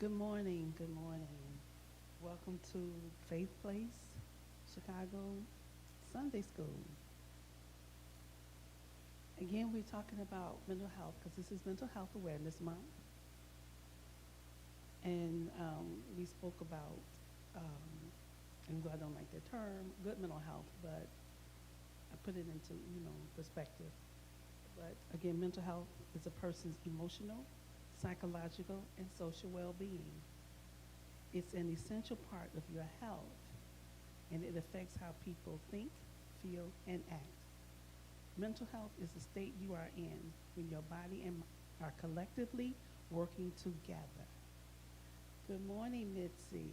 Good morning. Good morning. Welcome to Faith Place, Chicago Sunday School. Again, we're talking about mental health because this is Mental Health Awareness Month. And we spoke about, and I don't like the term, good mental health, but I put it into, perspective. But again, mental health is a person's emotional, psychological, and social well-being. It's an essential part of your health, and it affects how people think, feel, and act. Mental health is the state you are in when your body and mind are collectively working together. Good morning, Mitzi.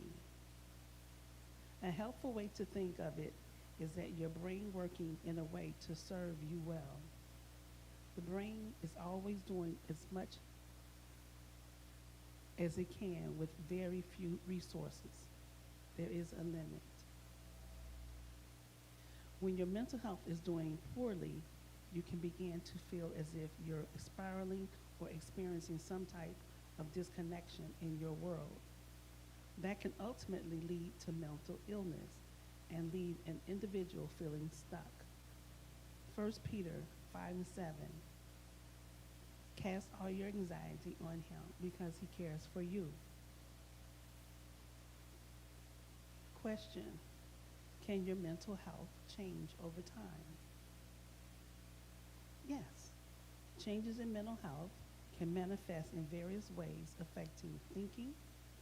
A helpful way to think of it is that your brain working in a way to serve you well. The brain is always doing as much as it can with very few resources. There is a limit. When your mental health is doing poorly, you can begin to feel as if you're spiraling or experiencing some type of disconnection in your world. That can ultimately lead to mental illness and leave an individual feeling stuck. 1 Peter 5 and 7. Cast all your anxiety on him because he cares for you. Question: can your mental health change over time? Yes. Changes in mental health can manifest in various ways affecting thinking,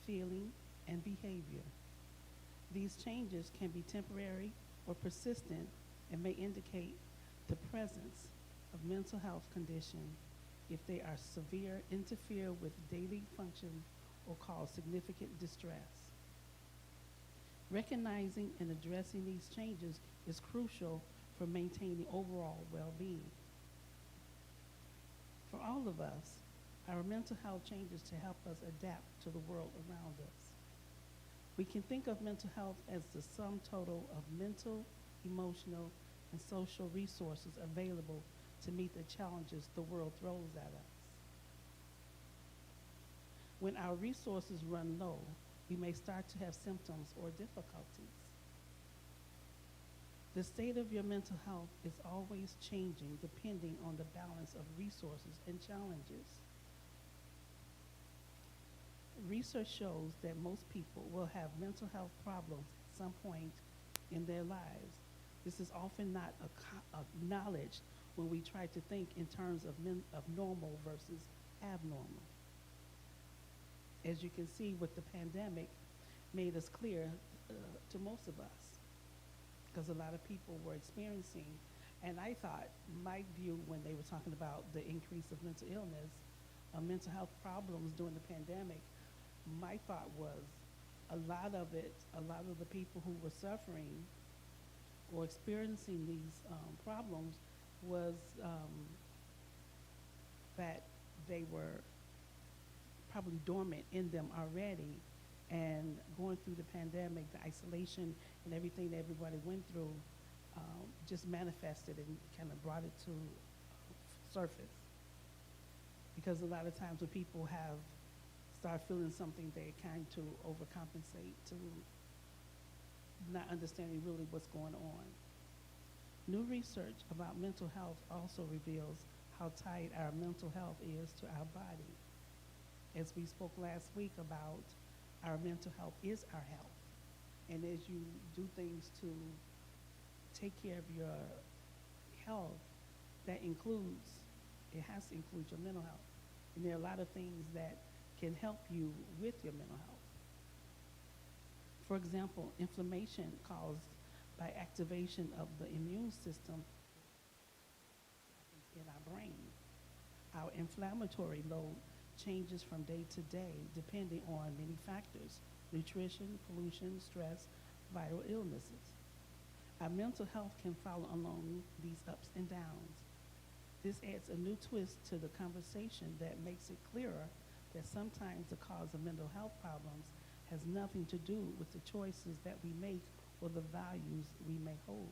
feeling, and behavior. These changes can be temporary or persistent and may indicate the presence of mental health condition if they are severe, interfere with daily function, or cause significant distress. Recognizing and addressing these changes is crucial for maintaining overall well-being. For all of us, our mental health changes to help us adapt to the world around us. We can think of mental health as the sum total of mental, emotional, and social resources available to meet the challenges the world throws at us. When our resources run low, we may start to have symptoms or difficulties. The state of your mental health is always changing depending on the balance of resources and challenges. Research shows that most people will have mental health problems at some point in their lives. This is often not acknowledged when we try to think in terms of normal versus abnormal. As you can see, with the pandemic, made us clear to most of us, because a lot of people were experiencing, and I thought my view when they were talking about the increase of mental illness, mental health problems during the pandemic, my thought was a lot of the people who were suffering or experiencing these problems was that they were probably dormant in them already, and going through the pandemic, the isolation and everything that everybody went through just manifested and kind of brought it to surface. Because a lot of times when people have start feeling something, they kind to overcompensate to not understanding really what's going on. New research about mental health also reveals how tied our mental health is to our body. As we spoke last week about, our mental health is our health. And as you do things to take care of your health, that includes, it has to include your mental health. And there are a lot of things that can help you with your mental health. For example, inflammation caused by activation of the immune system happens in our brain. Our inflammatory load changes from day to day depending on many factors: nutrition, pollution, stress, viral illnesses. Our mental health can follow along these ups and downs. This adds a new twist to the conversation that makes it clearer that sometimes the cause of mental health problems has nothing to do with the choices that we make or the values we may hold.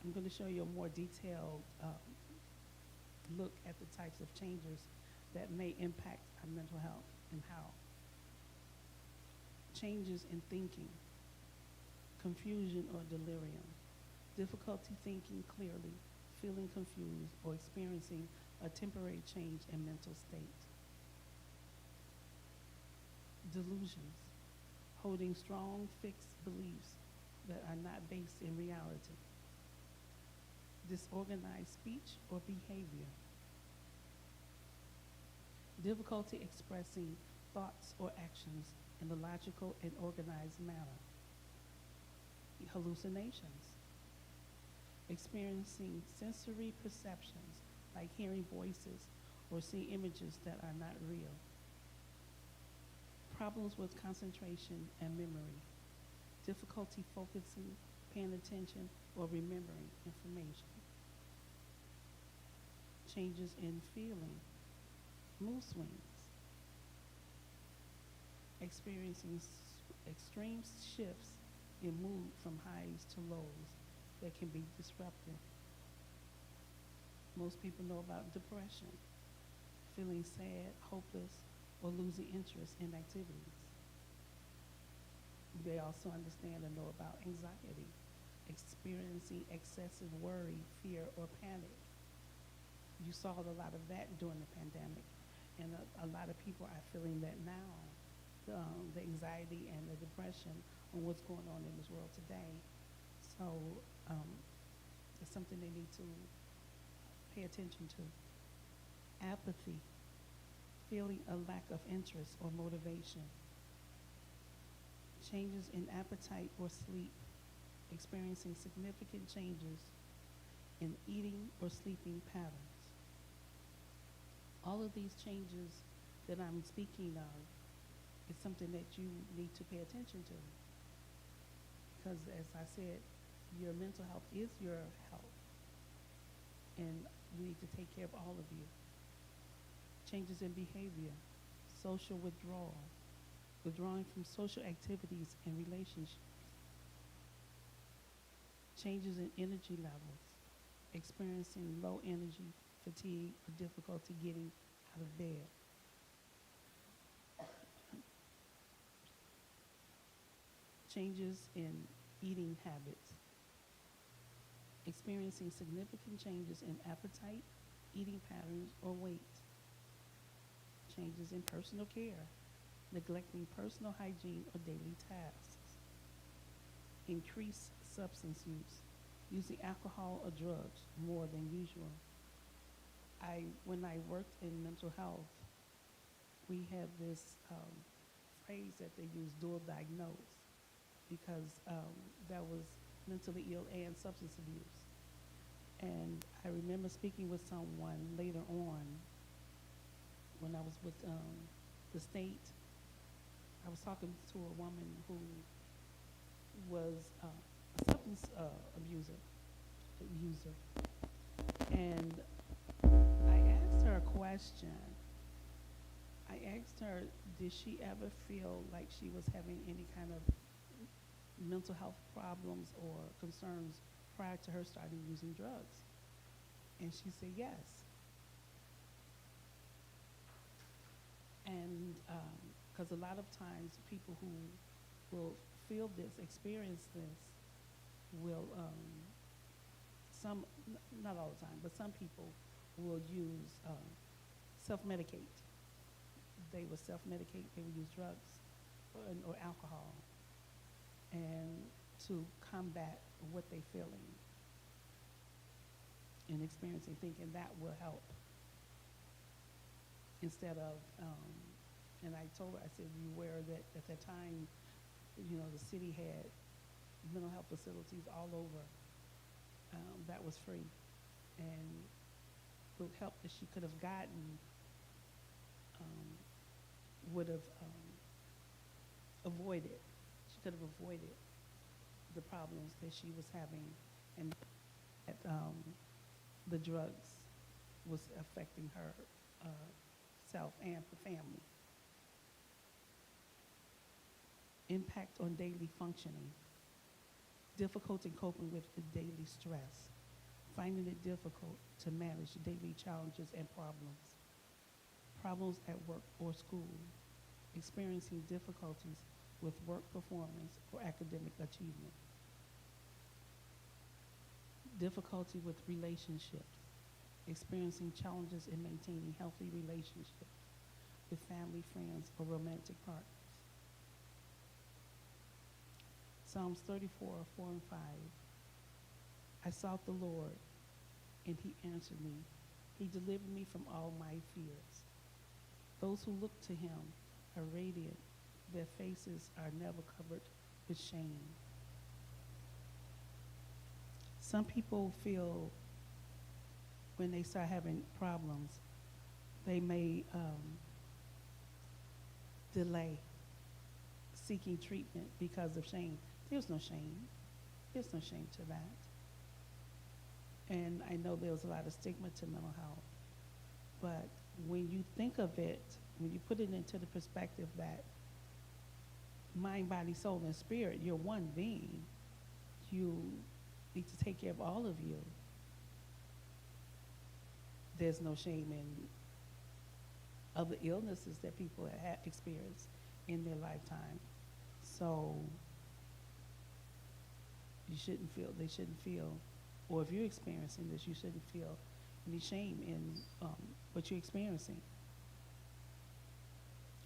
I'm going to show you a more detailed look at the types of changes that may impact our mental health and how. Changes in thinking, confusion or delirium, difficulty thinking clearly, feeling confused, or experiencing a temporary change in mental state. Delusions, holding strong fixed beliefs that are not based in reality. Disorganized speech or behavior. Difficulty expressing thoughts or actions in a logical and organized manner. Hallucinations, experiencing sensory perceptions like hearing voices or seeing images that are not real. Problems with concentration and memory, difficulty focusing, paying attention, or remembering information. Changes in feeling, mood swings, experiencing extreme shifts in mood from highs to lows that can be disruptive. Most people know about depression, feeling sad, hopeless, or losing interest in activities. They also understand and know about anxiety, experiencing excessive worry, fear, or panic. You saw a lot of that during the pandemic, and a lot of people are feeling that now, the anxiety and the depression on what's going on in this world today. So it's something they need to pay attention to. Apathy, feeling a lack of interest or motivation. Changes in appetite or sleep, experiencing significant changes in eating or sleeping patterns. All of these changes that I'm speaking of is something that you need to pay attention to. Because as I said, your mental health is your health. And you need to take care of all of you. Changes in behavior, social withdrawal, withdrawing from social activities and relationships. Changes in energy levels, experiencing low energy, fatigue, or difficulty getting out of bed. Changes in eating habits, experiencing significant changes in appetite, eating patterns, or weight. Changes in personal care, neglecting personal hygiene or daily tasks. Increased substance use, using alcohol or drugs more than usual. When I worked in mental health, we had this phrase that they use, dual diagnose, because that was mentally ill and substance abuse. And I remember speaking with someone later on when I was with the state. I was talking to a woman who was a substance user. And I asked her a question. I asked her, did she ever feel like she was having any kind of mental health problems or concerns prior to her starting using drugs? And she said yes. And because a lot of times people who will feel this, experience this, will, not all the time, but some people will use, self-medicate. They will self-medicate, they will use drugs or alcohol, and to combat what they're feeling and experiencing, thinking that will help. Instead of, and I told her, I said, you aware that at that time, the city had mental health facilities all over that was free. And the help that she could have gotten would have avoided, she could have avoided the problems that she was having, and that the drugs was affecting her self and her family. Impact on daily functioning. Difficulty coping with the daily stress. Finding it difficult to manage daily challenges and problems. problems at work or school, experiencing difficulties with work performance or academic achievement, difficulty with relationships, experiencing challenges in maintaining healthy relationships with family, friends, or romantic partners. Psalms 34, 4 and 5. I sought the Lord, and he answered me. He delivered me from all my fears. Those who look to him are radiant. Their faces are never covered with shame. Some people feel when they start having problems, they may delay seeking treatment because of shame. There's no shame. There's no shame to that. And I know there's a lot of stigma to mental health. But when you think of it, when you put it into the perspective that mind, body, soul, and spirit, you're one being, you need to take care of all of you. There's no shame in other illnesses that people have experienced in their lifetime. So they shouldn't feel, or if you're experiencing this, you shouldn't feel any shame in what you're experiencing.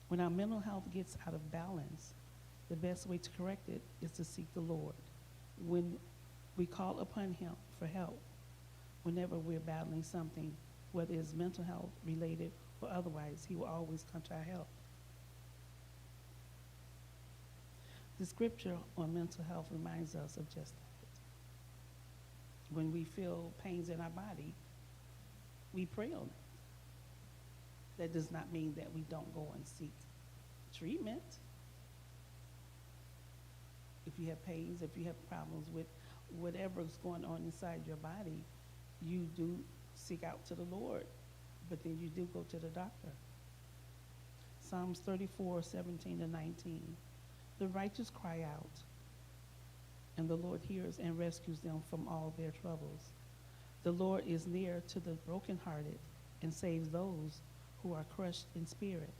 When our mental health gets out of balance, the best way to correct it is to seek the Lord. When we call upon him for help, whenever we're battling something, whether it's mental health related or otherwise, he will always come to our help. The scripture on mental health reminds us of just that. When we feel pains in our body, we pray on it. That does not mean that we don't go and seek treatment. If you have pains, if you have problems with whatever's going on inside your body, you do seek out to the Lord, but then you do go to the doctor. Psalms 34, 17 to 19. The righteous cry out, and the Lord hears and rescues them from all their troubles. The Lord is near to the brokenhearted and saves those who are crushed in spirit.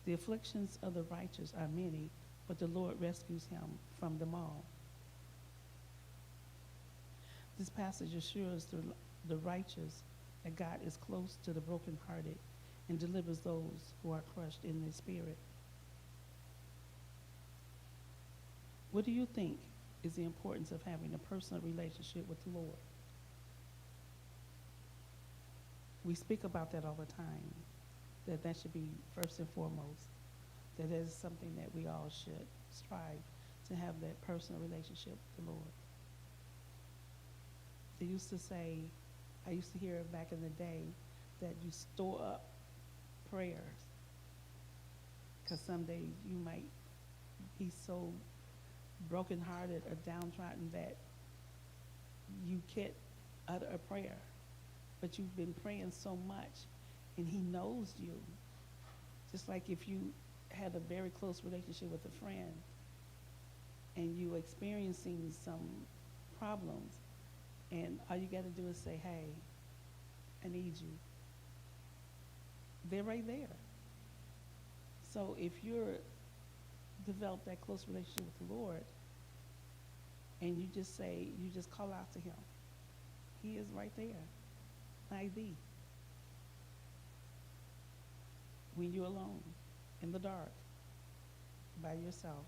The afflictions of the righteous are many, but the Lord rescues him from them all. This passage assures the righteous that God is close to the brokenhearted and delivers those who are crushed in their spirit. What do you think is the importance of having a personal relationship with the Lord? We speak about that all the time, that should be first and foremost, that is something that we all should strive to have, that personal relationship with the Lord. They used to say, I used to hear back in the day, that you store up prayers, because some days you might be so brokenhearted or downtrodden that you can't utter a prayer, but you've been praying so much, and he knows you. Just like if you had a very close relationship with a friend and you experiencing some problems, and all you got to do is say, hey, I need you. They're right there. So if you're develop that close relationship with the Lord, and you just call out to him, he is right there, by thee. When you're alone, in the dark, by yourself,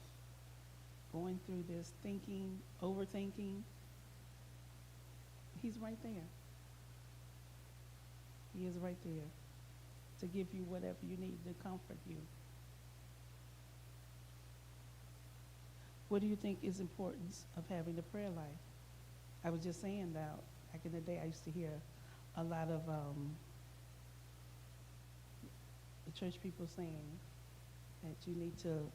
going through this thinking, overthinking, he's right there. He is right there to give you whatever you need to comfort you. What do you think is importance of having a prayer life? I was just saying that back in the day, I used to hear a lot of the church people saying that you need to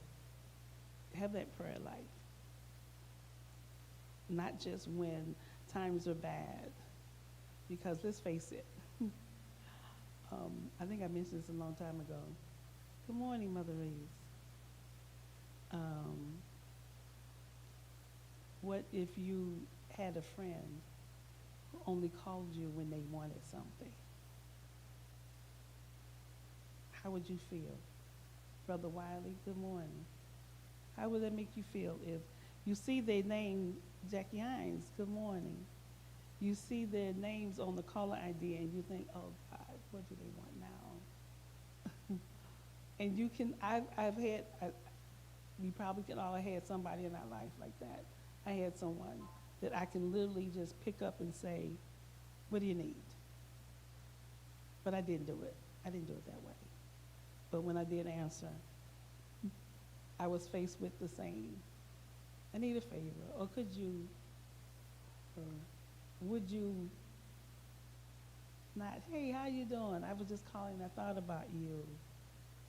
have that prayer life. Not just when times are bad, because let's face it, I think I mentioned this a long time ago. Good morning, Mother Reeves. What if you had a friend who only called you when they wanted something? how would you feel? Brother Wiley, good morning. How would that make you feel if you see their name, Jackie Hines, good morning. You see their names on the caller ID and you think, oh God, what do they want now? And you can, we probably could all have had somebody in our life like that. I had someone that I can literally just pick up and say, what do you need? But I didn't do it. I didn't do it that way. But when I did answer, I was faced with the same, I need a favor, or could you, or would you not, hey, how you doing? I was just calling, I thought about you.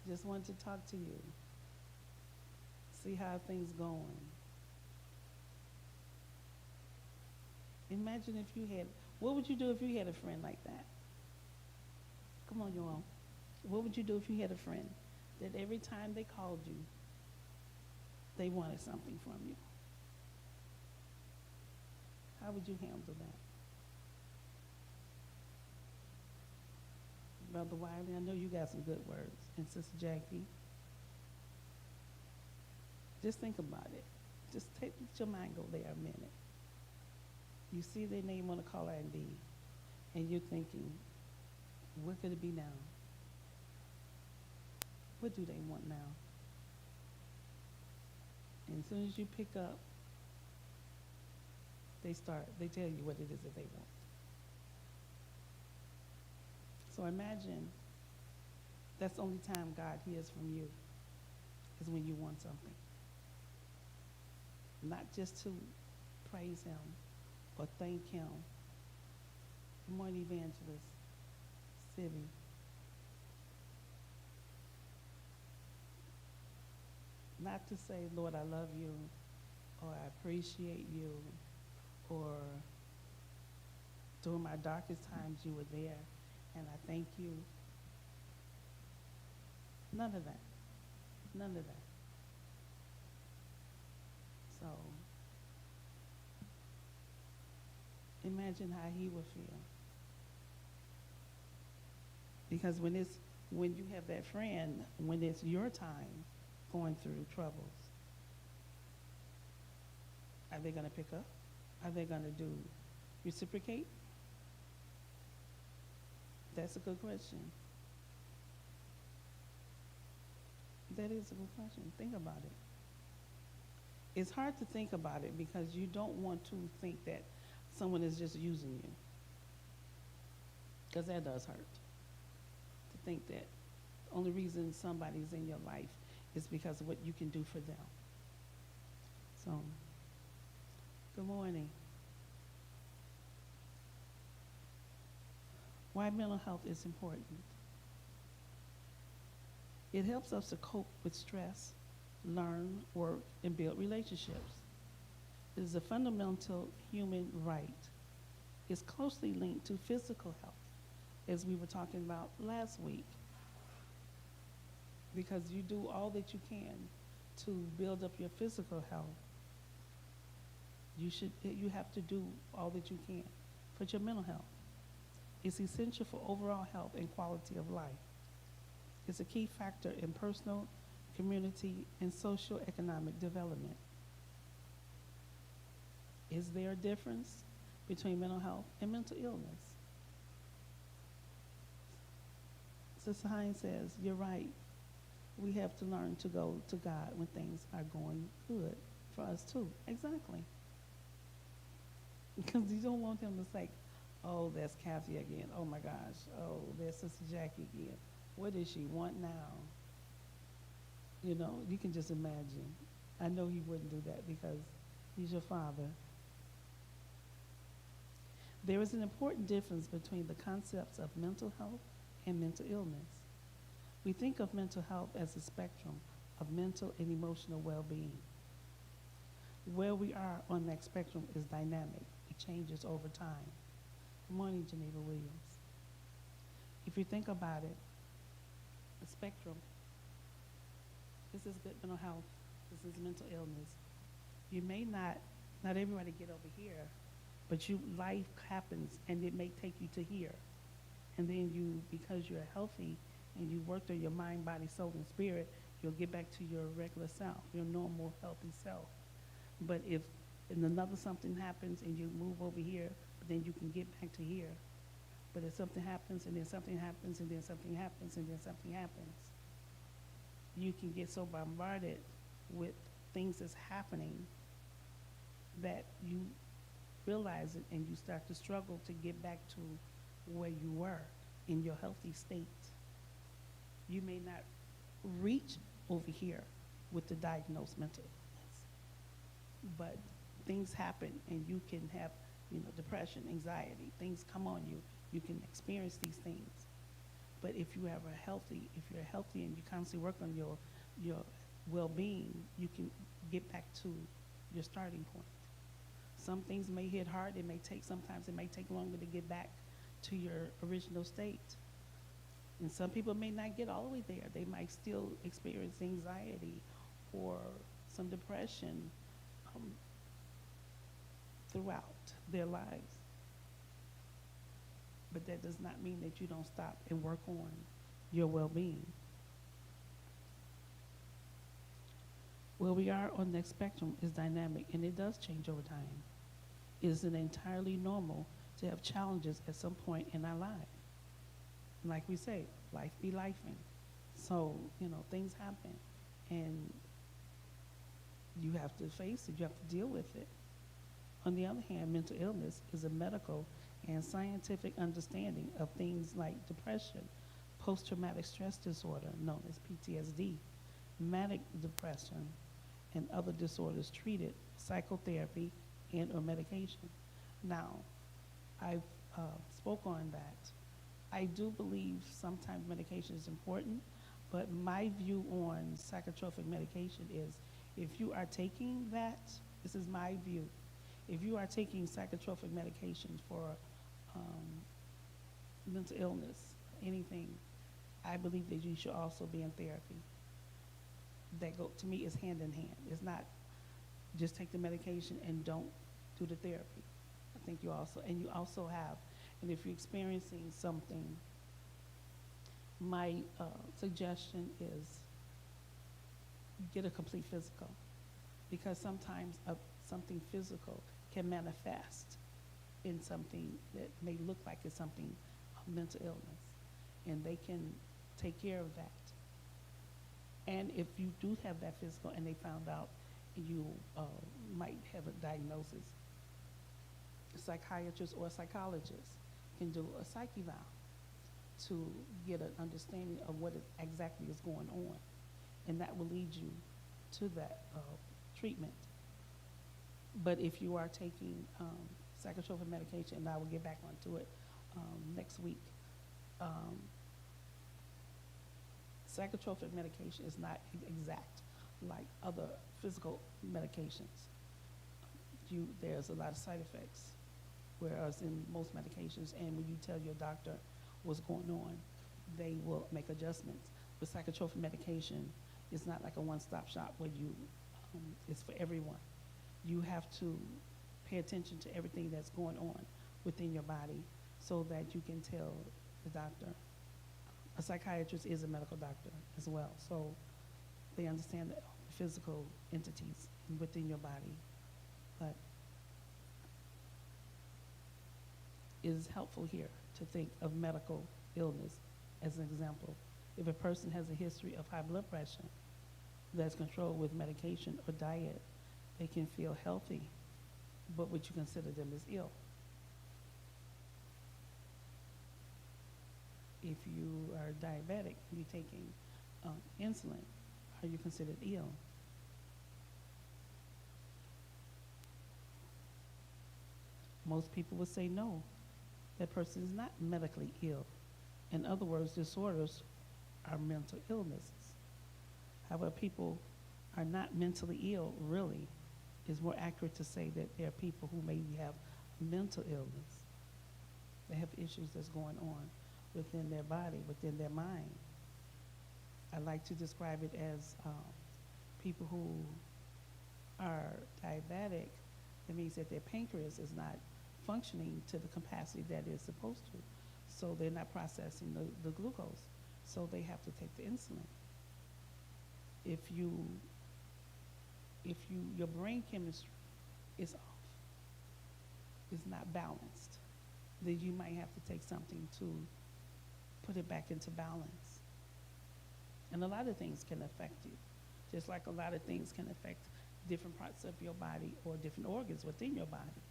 Just wanted to talk to you. See how things going. Imagine if you had, what would you do if you had a friend like that? Come on, you all. What would you do if you had a friend that every time they called you, they wanted something from you? How would you handle that? Brother Wiley, I know you got some good words. And Sister Jackie, just think about it. Just let your mind go there a minute. You see their name on the caller ID, and you're thinking, what could it be now? What do they want now? And as soon as you pick up, they tell you what it is that they want. So imagine that's the only time God hears from you is when you want something. Not just to praise him or thank him. Good morning, Evangelist Sibby. Not to say, Lord, I love you, or I appreciate you, or during my darkest times you were there, and I thank you. None of that. None of that. So, imagine how he would feel. Because when you have that friend, when it's your time going through troubles, are they going to pick up? Are they going to reciprocate? That's a good question. That is a good question. Think about it. It's hard to think about it because you don't want to think that someone is just using you. Because that does hurt. To think that the only reason somebody's in your life is because of what you can do for them. So, good morning. Why mental health is important. It helps us to cope with stress, learn, work, and build relationships. It is a fundamental human right. It's closely linked to physical health, as we were talking about last week, because you do all that you can to build up your physical health. You have to do all that you can for your mental health. It's essential for overall health and quality of life. It's a key factor in personal, community, and social economic development. Is there a difference between mental health and mental illness? Sister Hines says, you're right. We have to learn to go to God when things are going good for us too. Exactly. Because you don't want him to say, oh, that's Kathy again. Oh my gosh. Oh, there's Sister Jackie again. What does she want now? You know, you can just imagine. I know he wouldn't do that because he's your father. There is an important difference between the concepts of mental health and mental illness. We think of mental health as a spectrum of mental and emotional well-being. Where we are on that spectrum is dynamic. It changes over time. Good morning, Geneva Williams. If you think about it, the spectrum, this is good mental health, this is mental illness. You may not everybody get over here, but life happens and it may take you to here. And then because you're healthy, and you work through your mind, body, soul, and spirit, you'll get back to your regular self, your normal, healthy self. But if and another something happens and you move over here, but then you can get back to here. But if something happens and then something happens and then something happens and then something happens, you can get so bombarded with things that's happening that you realize it and you start to struggle to get back to where you were in your healthy state. You may not reach over here with the diagnosed mental illness, but things happen and you can have, depression, anxiety, things come on you. You can experience these things. But if you're healthy and you constantly work on your well-being, you can get back to your starting point. Some things may hit hard. Sometimes it may take longer to get back to your original state. And some people may not get all the way there. They might still experience anxiety or some depression throughout their lives. But that does not mean that you don't stop and work on your well-being. Where we are on the spectrum is dynamic, and it does change over time. It is entirely normal to have challenges at some point in our life. Like we say, life be lifing. So, things happen, and you have to face it. You have to deal with it. On the other hand, mental illness is a medical and scientific understanding of things like depression, post-traumatic stress disorder, known as PTSD, manic depression, and other disorders treated, psychotherapy, and or medication. Now, I've spoke on that. I do believe sometimes medication is important, but my view on psychotropic medication is if you are taking that, this is my view, if you are taking psychotropic medication for mental illness, anything, I believe that you should also be in therapy. To me, is hand in hand. It's not just take the medication and don't do the therapy. I think you also have, and if you're experiencing something, my suggestion is get a complete physical, because sometimes something physical can manifest in something that may look like it's something of mental illness, and they can take care of that. And if you do have that physical and they found out you might have a diagnosis, a psychiatrist or a psychologist can do a psych eval to get an understanding of what exactly is going on, and that will lead you to that treatment. But if you are taking psychotropic medication, and I will get back onto it next week, psychotropic medication is not exact like other physical medications. There's a lot of side effects, whereas in most medications, and when you tell your doctor what's going on, they will make adjustments. But psychotropic medication is not like a one-stop shop where it's for everyone. You have to pay attention to everything that's going on within your body so that you can tell the doctor. A psychiatrist is a medical doctor as well, so they understand the physical entities within your body. But it is helpful here to think of medical illness as an example. If a person has a history of high blood pressure that's controlled with medication or diet, they can feel healthy, but would you consider them as ill? If you are diabetic and you're taking insulin, are you considered ill? Most people would say no, that person is not medically ill. In other words, disorders are mental illnesses. However, people are not mentally ill, really. It's more accurate to say that there are people who maybe have mental illness. They have issues that's going on within their body, within their mind. I like to describe it as people who are diabetic. That means that their pancreas is not functioning to the capacity that it's supposed to. So they're not processing the glucose. so they have to take the insulin. If you, your brain chemistry is off, is not balanced, then you might have to take something to put it back into balance. And a lot of things can affect you, just like a lot of things can affect different parts of your body or different organs within your body.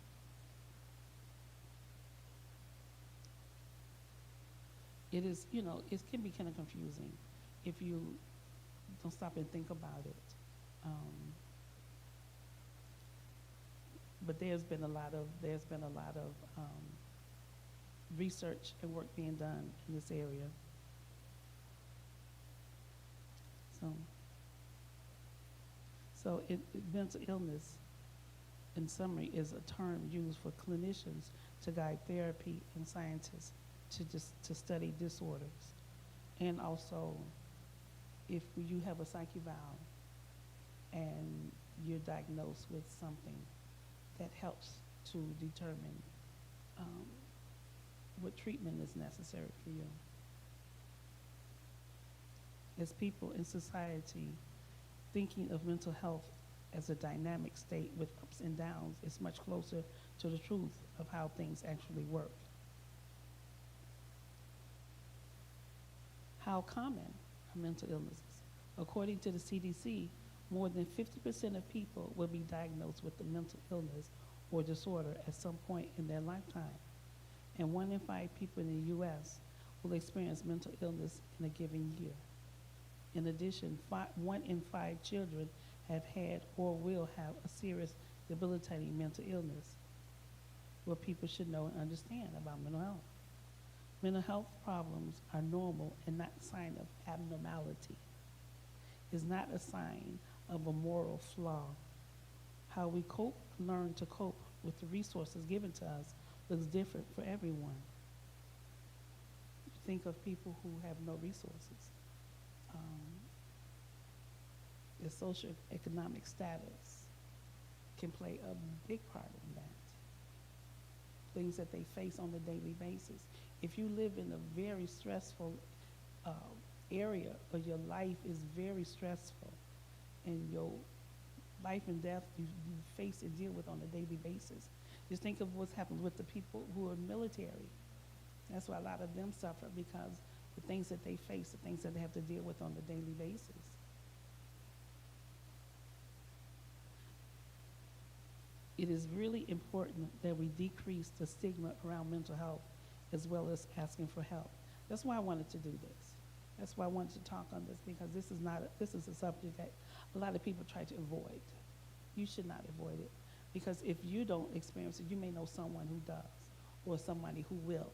It is, it can be kind of confusing if you don't stop and think about it. But there's been a lot of research and work being done in this area. So mental illness, in summary, is a term used for clinicians to guide therapy and scientists to study disorders. And also, if you have a psych eval and you're diagnosed with something, that helps to determine what treatment is necessary for you. As people in society, thinking of mental health as a dynamic state with ups and downs is much closer to the truth of how things actually work. How common are mental illnesses? According to the CDC, more than 50% of people will be diagnosed with a mental illness or disorder at some point in their lifetime. And 1 in 5 people in the U.S. will experience mental illness in a given year. In addition, 1 in 5 children have had or will have a serious debilitating mental illness. What people should know and understand about mental health. Mental health problems are normal and not a sign of abnormality. It's not a sign of a moral flaw. How we learn to cope with the resources given to us looks different for everyone. Think of people who have no resources. Their socioeconomic status can play a big part in that. Things that they face on a daily basis. If you live in a very stressful area, or your life is very stressful, and your life and death you face and deal with on a daily basis. Just think of what's happened with the people who are military. That's why a lot of them suffer, because the things that they face, the things that they have to deal with on a daily basis. It is really important that we decrease the stigma around mental health as well as asking for help. That's why I wanted to do this. That's why I wanted to talk on this, because this is a subject that a lot of people try to avoid. You should not avoid it, because if you don't experience it, you may know someone who does, or somebody who will.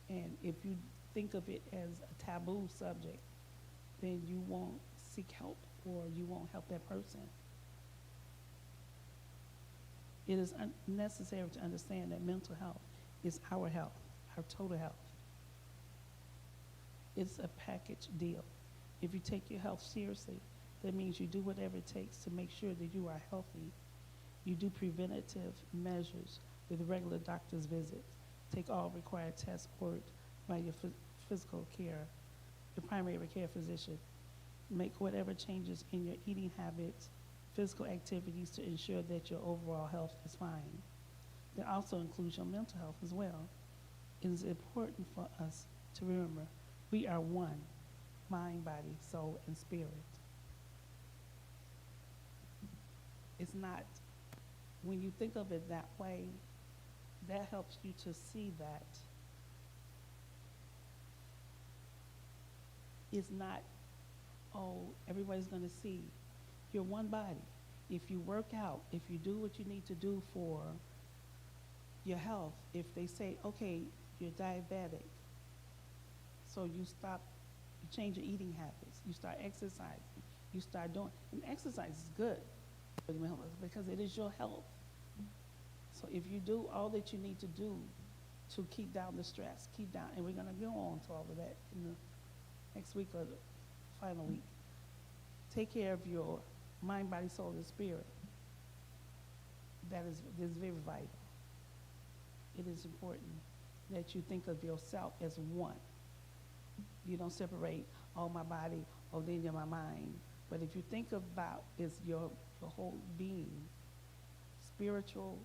And if you think of it as a taboo subject, then you won't seek help, or you won't help that person. It is necessary to understand that mental health is our health, our total health. It's a package deal. If you take your health seriously, that means you do whatever it takes to make sure that you are healthy. You do preventative measures with regular doctor's visits. Take all required tests ordered by your physical care, your primary care physician. Make whatever changes in your eating habits, physical activities to ensure that your overall health is fine. That also includes your mental health as well. It is important for us to remember we are one, mind, body, soul, and spirit. It's not, when you think of it that way, that helps you to see that it's not, oh, everybody's going to see. You're one body. If you work out, if you do what you need to do for your health, if they say, okay, you're diabetic, so you change your eating habits, you start exercising, you start doing, and exercise is good for your health because it is your health. So if you do all that you need to do to keep down the stress, and we're going to go on to all of that in the next week or the final week. Take care of your mind, body, soul, and spirit. That is very vital. It is important that you think of yourself as one. You don't separate, oh, my body, oh, then you're my mind. But if you think about is your whole being, spiritual,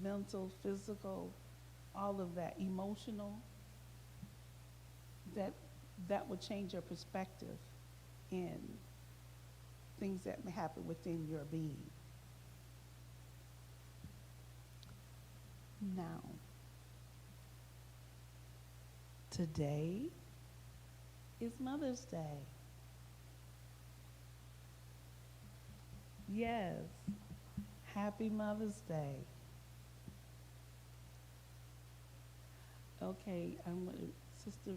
mental, physical, all of that, emotional, that that would change your perspective in things that may happen within your being. Now, today is Mother's Day. Yes, happy Mother's Day. Okay, Sister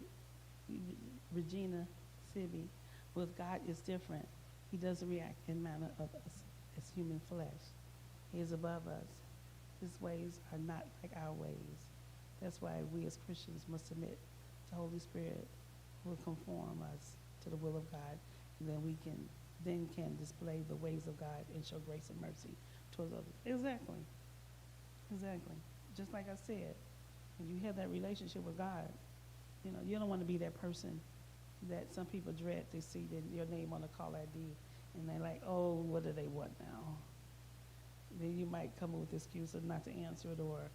Regina Sibby, with God is different. He doesn't react in manner of us as human flesh. He is above us. His ways are not like our ways. That's why we as Christians must submit to Holy Spirit who will conform us to the will of God, and then we can display the ways of God and show grace and mercy towards others. Exactly. Exactly. Just like I said, when you have that relationship with God, you don't want to be that person that some people dread to see your name on the call ID, and they're like, oh, what do they want now? Then you might come up with the excuse of not to answer it, or,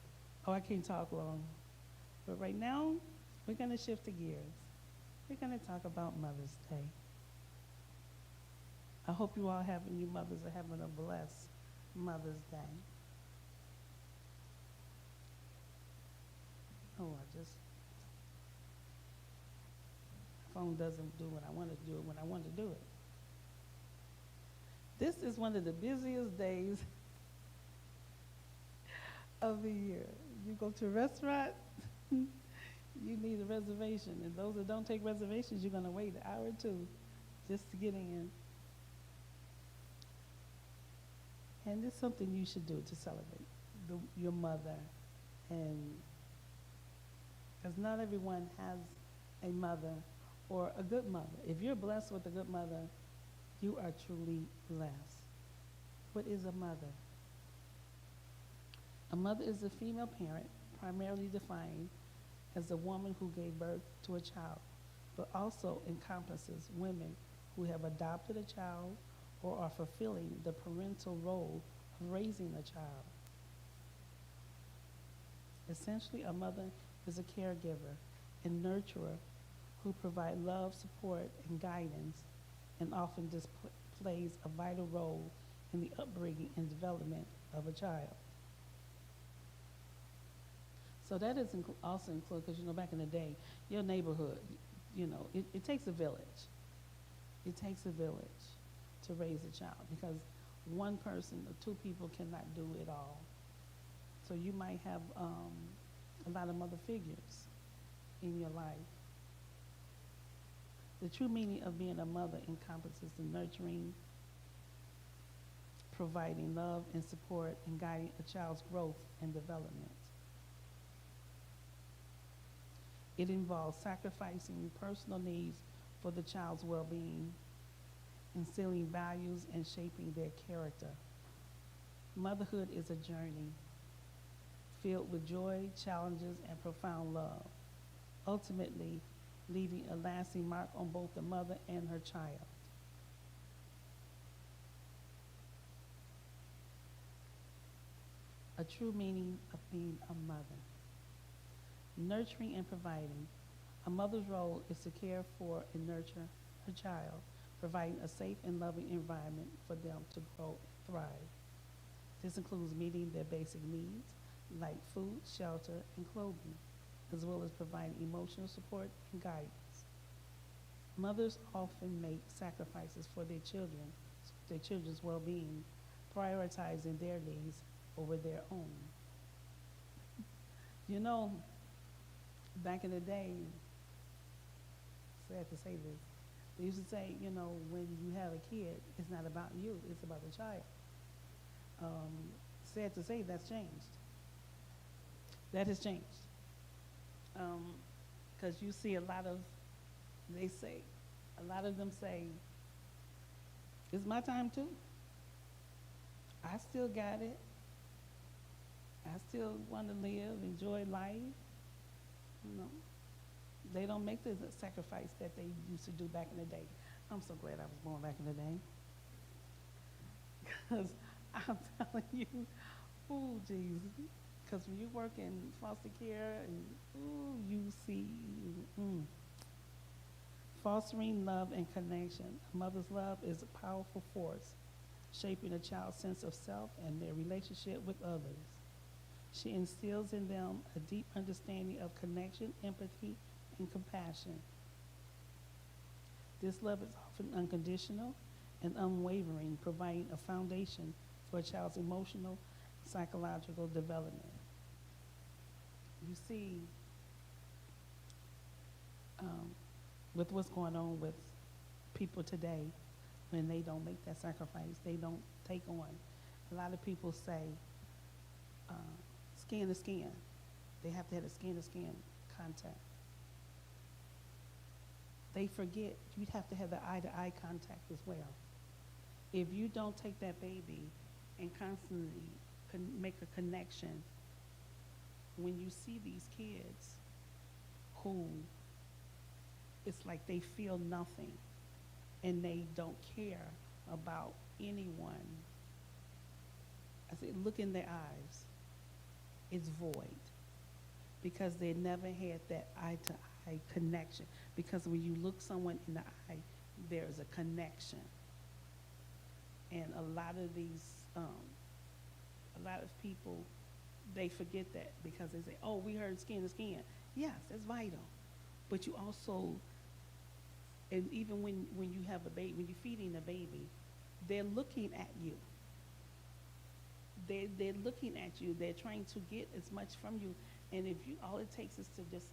oh, I can't talk long. But right now, we're going to shift the gears. We're going to talk about Mother's Day. I hope you mothers are having a blessed Mother's Day. Oh, my phone doesn't do what I want to do when I want to do it. This is one of the busiest days of the year. You go to a restaurant, you need a reservation. And those that don't take reservations, you're going to wait an hour or two just to get in. And it's something you should do to celebrate your mother. And because not everyone has a mother or a good mother. If you're blessed with a good mother, you are truly blessed. What is a mother? A mother is a female parent, primarily defined as a woman who gave birth to a child, but also encompasses women who have adopted a child or are fulfilling the parental role of raising a child. Essentially, a mother is a caregiver and nurturer who provide love, support, and guidance, and often plays a vital role in the upbringing and development of a child. So that is also include, because back in the day, your neighborhood, it takes a village. It takes a village to raise a child, because one person or two people cannot do it all. So you might have a lot of mother figures in your life. The true meaning of being a mother encompasses the nurturing, providing love and support, and guiding a child's growth and development. It involves sacrificing personal needs for the child's well-being, instilling values, and shaping their character. Motherhood is a journey filled with joy, challenges, and profound love, ultimately leaving a lasting mark on both the mother and her child. A true meaning of being a mother. Nurturing and providing. A mother's role is to care for and nurture her child, providing a safe and loving environment for them to grow and thrive. This includes meeting their basic needs like food, shelter, and clothing, as well as providing emotional support and guidance. Mothers often make sacrifices for their children's well-being, prioritizing their needs over their own. Back in the day, sad to say this, they used to say, when you have a kid, it's not about you, it's about the child. Sad to say, that's changed. That has changed. Because you see a lot of them say, it's my time too. I still got it. I still want to live, enjoy life. They don't make the sacrifice that they used to do back in the day. I'm so glad I was born back in the day. Because I'm telling you, ooh, jeez. Because when you work in foster care, and ooh, you see, mm, fostering love and connection. A mother's love is a powerful force, shaping a child's sense of self and their relationship with others. She instills in them a deep understanding of connection, empathy, and compassion. This love is often unconditional and unwavering, providing a foundation for a child's emotional, psychological development. You see, with what's going on with people today, when they don't make that sacrifice, they don't take on. A lot of people say, uh, skin to skin. They have to have a skin to skin contact. They forget you'd have to have the eye to eye contact as well. If you don't take that baby and constantly make a connection, when you see these kids who it's like they feel nothing and they don't care about anyone, I say, look in their eyes. It's void because they never had that eye to eye connection. Because when you look someone in the eye, there's a connection. And a lot of people, they forget that because they say, oh, we heard skin to skin. Yes, that's vital. But you also, and even when you have a baby, when you're feeding a baby, they're looking at you. They're looking at you. They're trying to get as much from you. And if you, all it takes is to just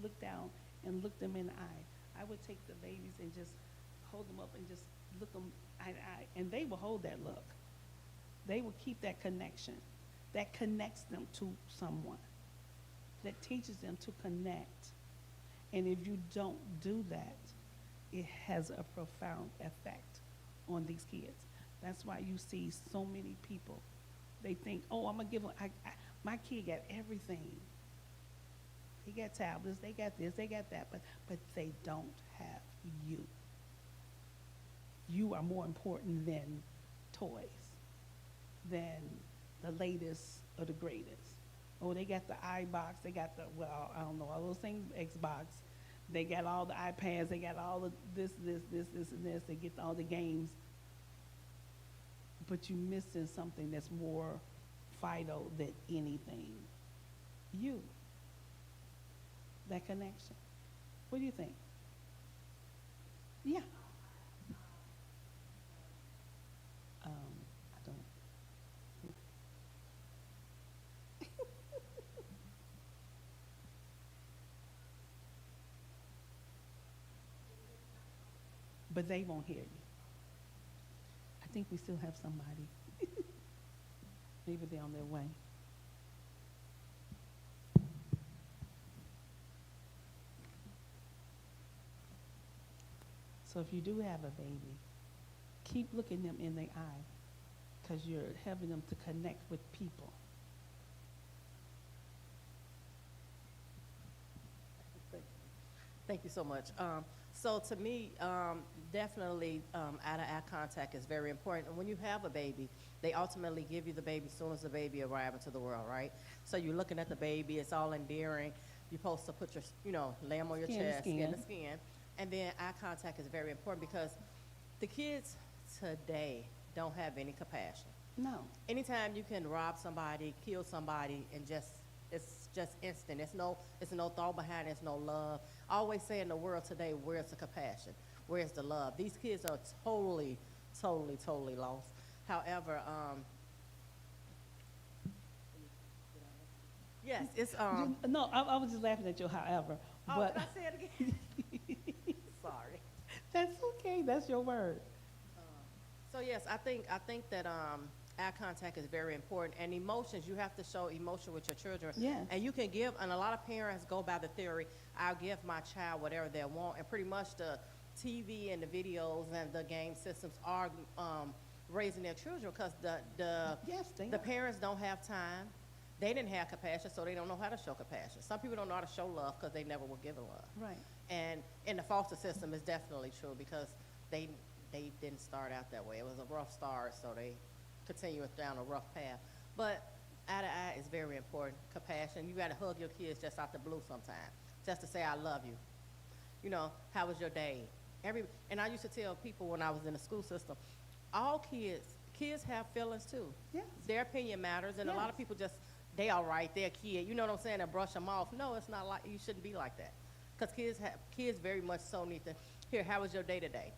look down and look them in the eye. I would take the babies and just hold them up and just look them eye to eye. And they will hold that look. They will keep that connection. That connects them to someone. That teaches them to connect. And if you don't do that, it has a profound effect on these kids. That's why you see so many people. They think, oh, I'm going to give them, my kid got everything. He got tablets, they got this, they got that, but they don't have you. You are more important than toys, than the latest or the greatest. Oh, they got the iBox, they got the, well, I don't know, all those things, Xbox. They got all the iPads, they got all the this, and this. They get all the games. But you're missing something that's more vital than anything. You. That connection. What do you think? Yeah. I don't. But they won't hear you. I think we still have somebody. Maybe they're on their way. So if you do have a baby, keep looking them in the eye because you're having them to connect with people. Thank you so much. So to me, definitely eye-to-eye contact is very important. And when you have a baby, they ultimately give you the baby as soon as the baby arrives into the world, right? So you're looking at the baby, it's all endearing. You're supposed to put your, lay them on your chest, skin to skin. And then eye contact is very important because the kids today don't have any compassion. No. Anytime you can rob somebody, kill somebody, and it's just instant. It's no thought behind it. It's no love. I always say in the world today, where's the compassion? Where's the love? These kids are totally lost. However, yes, it's No, I was just laughing at you. However, oh, but did I say it again? Sorry. That's okay. That's your word. So yes, I think that eye contact is very important, and emotions. You have to show emotion with your children. Yes. And you can give, and a lot of parents go by the theory, I'll give my child whatever they want, and pretty much the TV and the videos and the game systems are raising their children because the Yes, they the are. parents don't have time. They didn't have compassion, so they don't know how to show compassion. Some people don't know how to show love because they never were given love. Right. And in the foster system, it's definitely true because they didn't start out that way. It was a rough start, so they continue it down a rough path. But eye to eye is very important. Compassion. You got to hug your kids just out the blue sometimes, just to say I love you. You know, how was your day? And I used to tell people when I was in the school system, all kids have feelings too. Yes. Their opinion matters, and a lot of Yes. people just, they all right, they're a kid. You know what I'm saying? And brush them off. No, it's not like, you shouldn't be like that. Because kids very much so need to hear, how was your day today?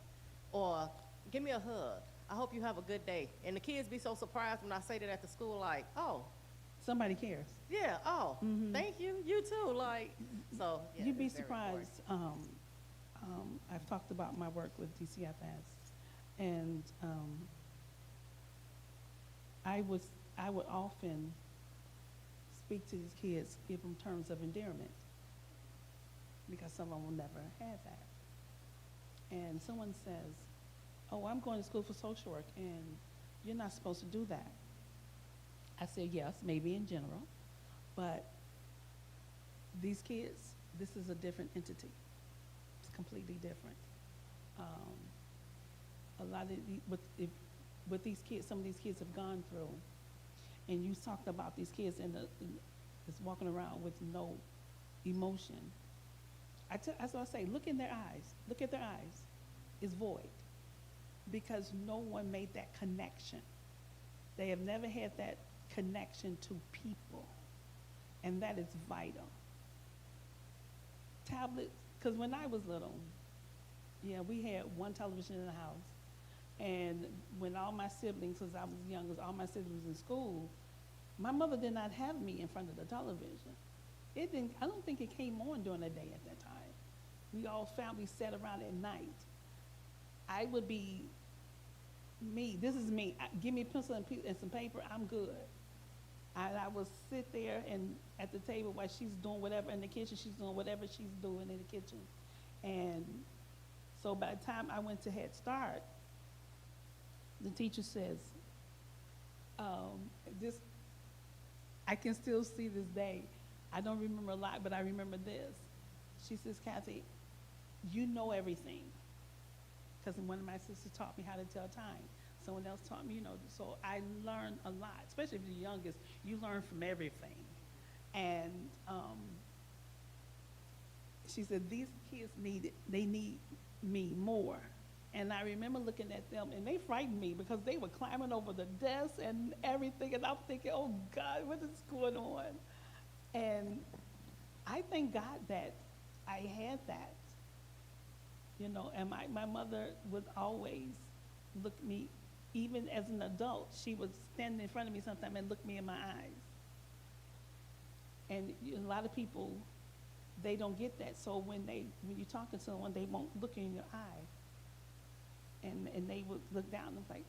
Or, give me a hug. I hope you have a good day. And the kids be so surprised when I say that at the school, like, oh, Somebody cares. yeah, oh, thank you, you too. Like, so, yeah, You'd be it's very important. surprised. I've talked about my work with DCFS, and I would often speak to these kids, give them terms of endearment, because some of them will never have that. And someone says, "Oh, I'm going to school for social work, and you're not supposed to do that." I said, yes, maybe in general, but these kids, this is a different entity. It's completely different. A lot of what these kids, some of these kids have gone through, and you talked about these kids is walking around with no emotion. That's what I say. Look in their eyes. Look at their eyes. It's void, because no one made that connection. They have never had that connection to people, and that is vital. Tablets, because when I was little, yeah, we had one television in the house, and when all my siblings, because I was young, because all my siblings in school, my mother did not have me in front of the television. It didn't. I don't think it came on during the day at that time. We all family sat around at night. I would be me. This is me. Give me a pencil and some paper. I'm good. I would sit there and at the table while she's doing whatever in the kitchen. She's doing whatever she's doing in the kitchen, and so by the time I went to Head Start, the teacher says, "This." I can still see this day. I don't remember a lot, but I remember this. She says, "Kathy, you know everything." Because one of my sisters taught me how to tell time. Someone else taught me, so I learned a lot, especially if you're youngest, you learn from everything. And she said, these kids need me more. And I remember looking at them, and they frightened me because they were climbing over the desk and everything, and I'm thinking, oh God, what is going on? And I thank God that I had that, and my mother would always look me, even as an adult, she would stand in front of me sometime and look me in my eyes. And a lot of people, they don't get that. So when you're talking to someone, they won't look in your eye. And they would look down and like,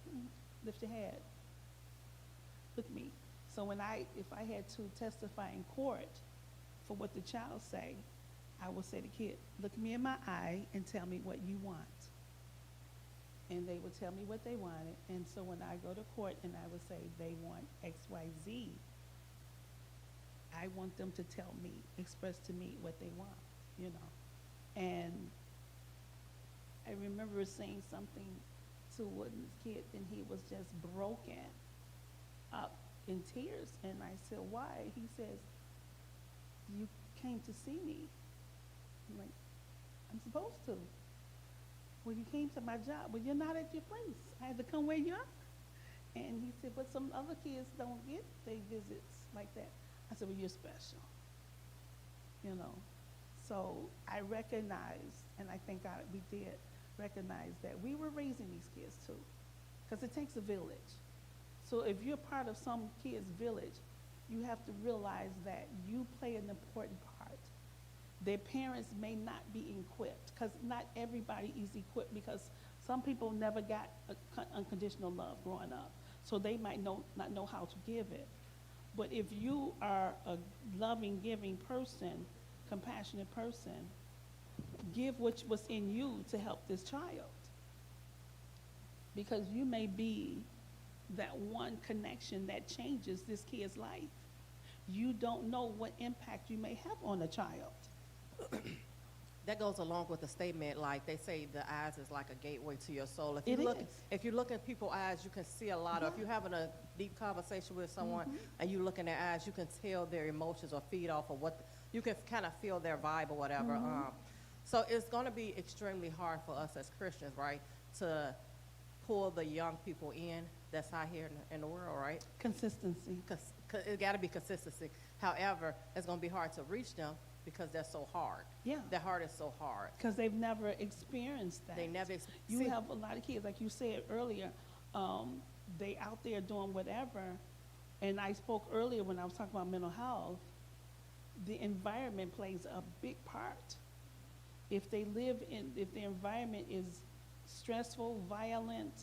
lift your head, look at me. So if I had to testify in court for what the child say, I would say to the kid, look me in my eye and tell me what you want. And they would tell me what they wanted. And so when I go to court and I would say they want X, Y, Z, I want them to tell me, express to me what they want, And I remember saying something to Wooden's kid, and he was just broken up in tears. And I said, why? He says, you came to see me. I'm like, I'm supposed to. Well, you came to my job. Well, you're not at your place. I had to come where you are. And he said, but some other kids don't get their visits like that. I said, well, you're special. So I recognized, and I thank God we did recognize that we were raising these kids too, because it takes a village. So if you're part of some kid's village, you have to realize that you play an important part. Their parents may not be equipped, because not everybody is equipped, because some people never got unconditional love growing up, so they might not know how to give it. But if you are a loving, giving person, compassionate person, give what's in you to help this child. Because you may be that one connection that changes this kid's life. you don't know what impact you may have on a child. That goes along with the statement, like they say the eyes is like a gateway to your soul. It is. If you look in people's eyes, you can see a lot. Or if Yeah. you're having a deep conversation with someone and you look in their eyes, you can tell their emotions or feed off of what, you can kind of feel their vibe or whatever. So it's going to be extremely hard for us as Christians, right, to pull the young people in that's out here in the world, right? Consistency. Because it got to be consistency. However, it's going to be hard to reach them because they're so hard. Yeah. Their heart is so hard. Because they've never experienced that. They never You see- have a lot of kids, like you said earlier, they out there doing whatever. And I spoke earlier when I was talking about mental health, the environment plays a big part. If they live if the environment is stressful, violent,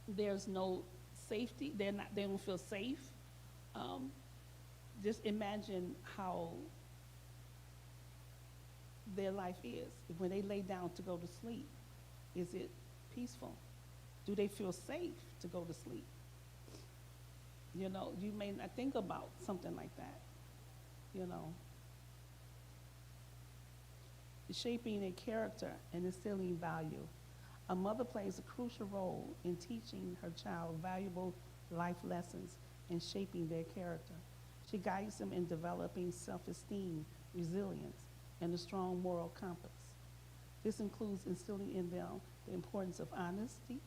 there's no safety, they don't feel safe. Just imagine how their life is. When they lay down to go to sleep, is it peaceful? Do they feel safe to go to sleep? You know, you may not think about something like that, you know. Shaping a character and instilling value. A mother plays a crucial role in teaching her child valuable life lessons and shaping their character. She guides them in developing self-esteem, resilience, and a strong moral compass. This includes instilling in them the importance of honesty,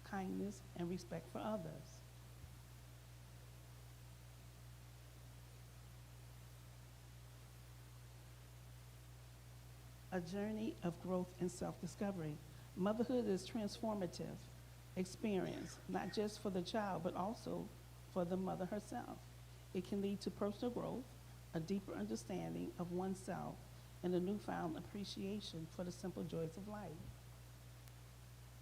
kindness, and respect for others. A journey of growth and self-discovery. Motherhood is transformative experience, not just for the child, but also for the mother herself. It can lead to personal growth, a deeper understanding of oneself, and a newfound appreciation for the simple joys of life.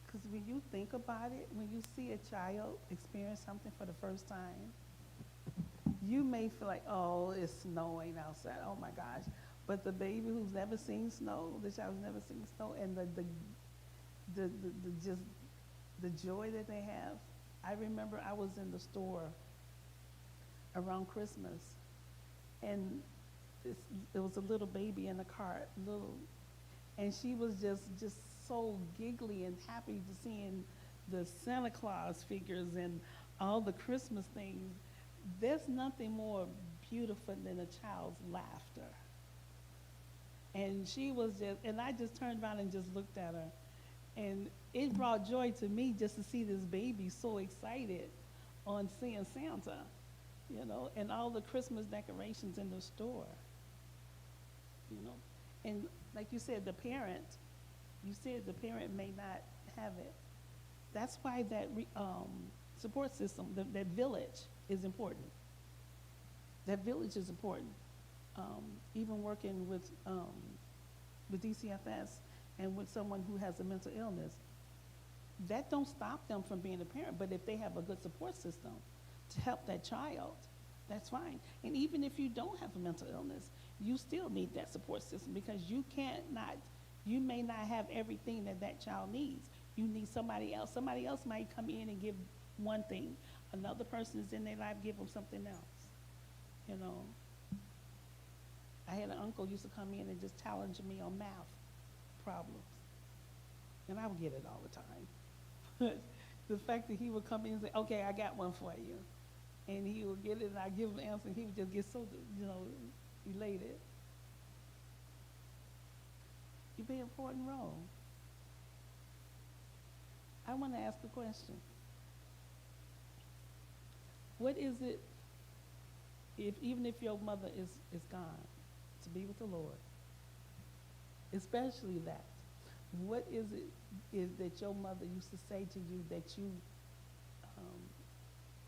Because when you think about it, when you see a child experience something for the first time, you may feel like, oh, it's snowing outside, oh my gosh. But the baby who's never seen snow, the child who's never seen snow, and the joy that they have. I remember I was in the store around Christmas, and it was a little baby in a cart, and she was just so giggly and happy to seeing the Santa Claus figures and all the Christmas things. There's nothing more beautiful than a child's laughter. And she was and I just turned around and just looked at her. And it brought joy to me just to see this baby so excited on seeing Santa, you know, and all the Christmas decorations in the store, you know. And like you said, the parent may not have it. That's why that support system, that village is important. That village is important. Even working with DCFS and with someone who has a mental illness, that don't stop them from being a parent. But if they have a good support system to help that child, that's fine. And even if you don't have a mental illness, you still need that support system because you may not have everything that child needs. You need somebody else. Somebody else might come in and give one thing. Another person is in their life, give them something else, you know. I had an uncle who used to come in and just challenge me on math problems. And I would get it all the time. But the fact that he would come in and say, okay, I got one for you. And he would get it and I'd give him an answer and he would just get so, you know, elated. You play an important role. I want to ask a question. What is it, even if your mother is gone, to be with the Lord, especially that, what is that your mother used to say to you that you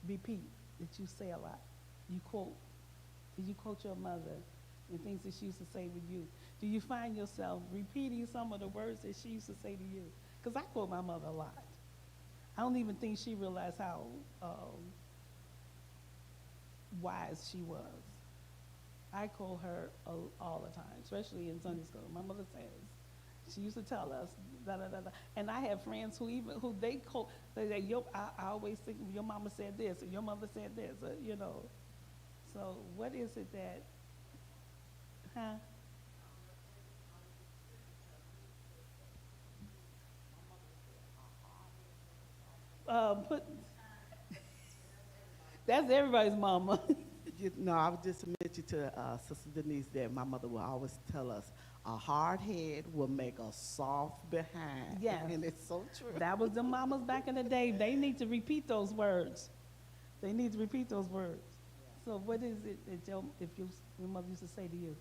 repeat, that you say a lot? You quote. Did you quote your mother and things that she used to say with you? Do you find yourself repeating some of the words that she used to say to you? Because I quote my mother a lot. I don't even think she realized how wise she was. I quote her all the time, especially in Sunday school. My mother says, she used to tell us, da da da da. And I have friends who they quote, they say, I always think your mama said this, or your mother said this, you know. So what is it that, huh? Put, that's everybody's mama. No, I would just submit you to Sister Denise that my mother will always tell us, a hard head will make a soft behind. Yes. And it's so true. That was the mamas back in the day. They need to repeat those words. They need to repeat those words. So what is it that your mother used to say to you?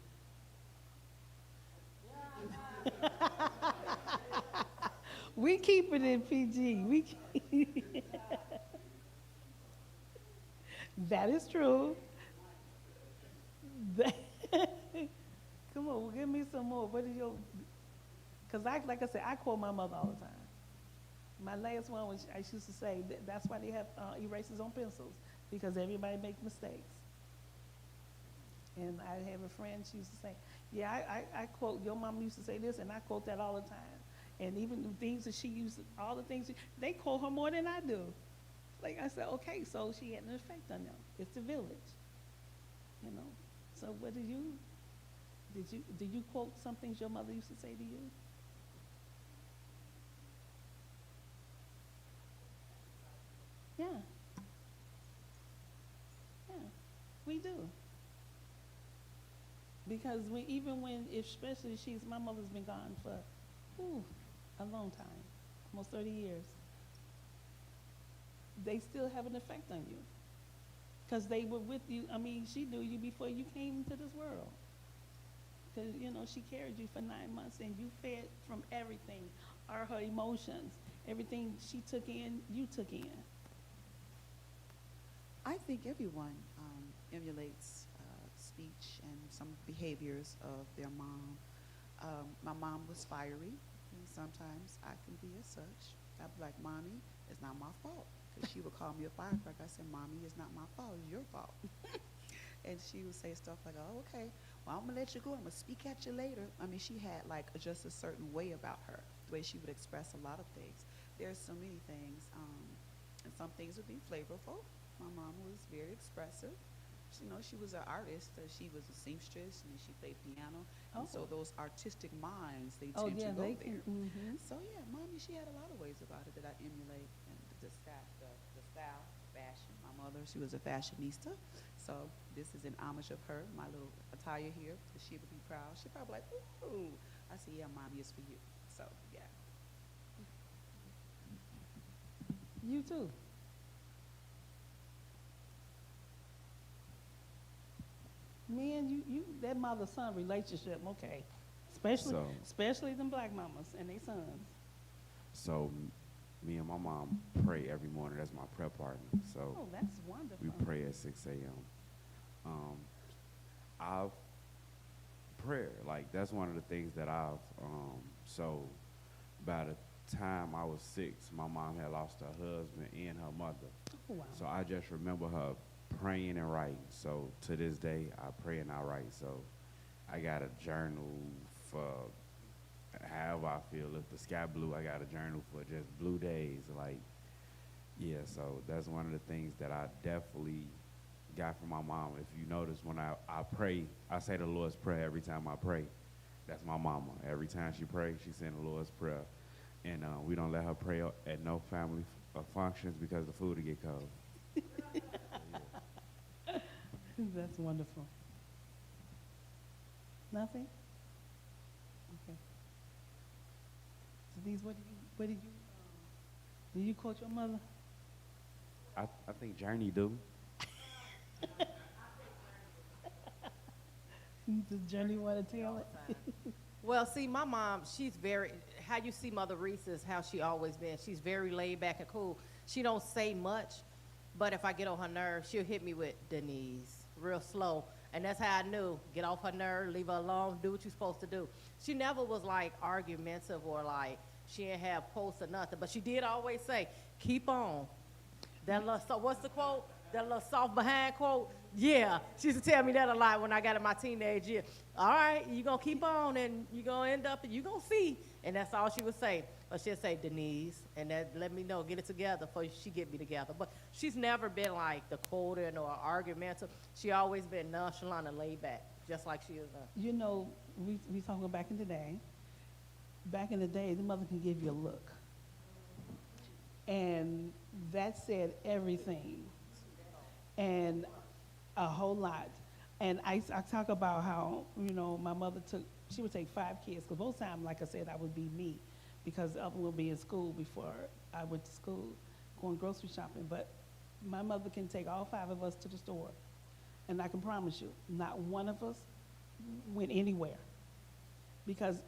We keep it in PG. That is true. Come on, give me some more. What is your? Because like I said, I quote my mother all the time. My last one was I used to say that's why they have erasers on pencils because everybody makes mistakes. And I have a friend, she used to say, yeah, I quote, your mom used to say this, and I quote that all the time. And even the things that she used, all the things, they quote her more than I do. Like I said, okay, so she had an effect on them. It's the village, you know. So what did you quote some things your mother used to say to you? Yeah. Yeah, we do. Because especially my mother's been gone for, a long time, almost 30 years. They still have an effect on you. Because they were with you, she knew you before you came into this world. Because, she carried you for 9 months and you fed from everything, all her emotions, everything she took in, you took in. I think everyone emulates speech and some behaviors of their mom. My mom was fiery, and sometimes I can be as such. I'd be like, Mommy, it's not my fault. Because she would call me a firecracker. I said, Mommy, it's not my fault, it's your fault. And she would say stuff like, oh, okay, well, I'm going to let you go. I'm going to speak at you later. She had like just a certain way about her, the way she would express a lot of things. There's so many things, and some things would be flavorful. My mom was very expressive. She was an artist. She was a seamstress, and she played piano. And so those artistic minds, they tend to go there. So yeah, Mommy, she had a lot of ways about it that I emulate, and the style, fashion. My mother, she was a fashionista. So this is an homage of her, my little attire here. She would be proud. She'd probably like, ooh. I say, yeah, Mommy, it's for you. So yeah. You too. Me and you that mother-son relationship, okay. Especially them black mamas and they sons. So me and my mom pray every morning. That's my prayer partner. So Oh, that's wonderful. we pray at 6 a.m. I've prayer, like that's one of the things that so by the time I was 6, my mom had lost her husband and her mother. Oh, wow. So I just remember her praying and writing. So to this day, I pray and I write. So I got a journal for however I feel. If the sky blue, I got a journal for just blue days. Like, yeah, so that's one of the things that I definitely got from my mom. If you notice, when I pray, I say the Lord's Prayer every time I pray. That's my mama. Every time she prays, she saying the Lord's Prayer. And we don't let her pray at no family functions because the food will get cold. That's wonderful. Nothing? Okay. Denise, do you quote your mother? I think Journey do. Does Journey want to tell it? Well, see, my mom, she's how you see Mother Reese is how she always been. She's very laid back and cool. She don't say much, but if I get on her nerves, she'll hit me with Denise, real slow. And that's how I knew, get off her nerve, leave her alone, do what you're supposed to do. She never was like argumentative or like she didn't have posts or nothing, but she did always say, keep on. That little, so what's the quote? That little soft behind quote? Yeah, she used to tell me that a lot when I got in my teenage year. All right, you're going to keep on and you're going to end up, you're going to see And that's all she would say. Or she'd say, Denise, and that let me know, get it together before she get me together. But she's never been like the quoting or argumentative. She always been nonchalant and laid back, just like she is now. You know, we talking back in the day. Back in the day, the mother can give you a look. And that said everything. And a whole lot. And I talk about how, you know, my mother she would take 5 kids, because most time, like I said, I would be me, because the other would be in school before I went to school, going grocery shopping. But my mother can take all 5 of us to the store. And I can promise you, not one of us went anywhere. Because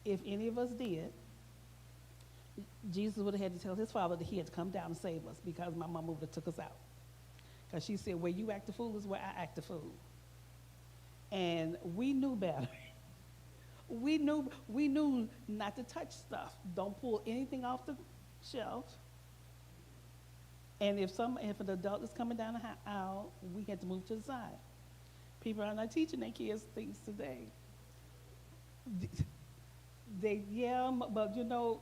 if any of us did, Jesus would have had to tell his father that he had to come down and save us, because my mama would have took us out. Because she said, where you act a fool is where I act a fool. And we knew better. We knew not to touch stuff. Don't pull anything off the shelf. And if an adult is coming down the aisle, we had to move to the side. People are not teaching their kids things today. But you know,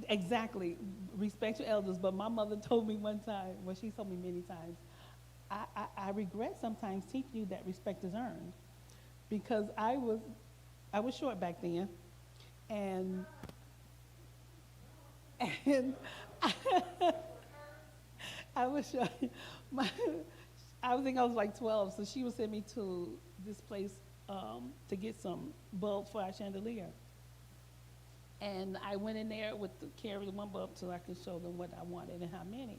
exactly, respect your elders. But my mother told me one time, well, she told me many times, I regret sometimes teaching you that respect is earned, because I was short back then, and I was short. I think I was like 12, so she would send me to this place to get some bulbs for our chandelier. And I went in there carry the one bulb so I could show them what I wanted and how many.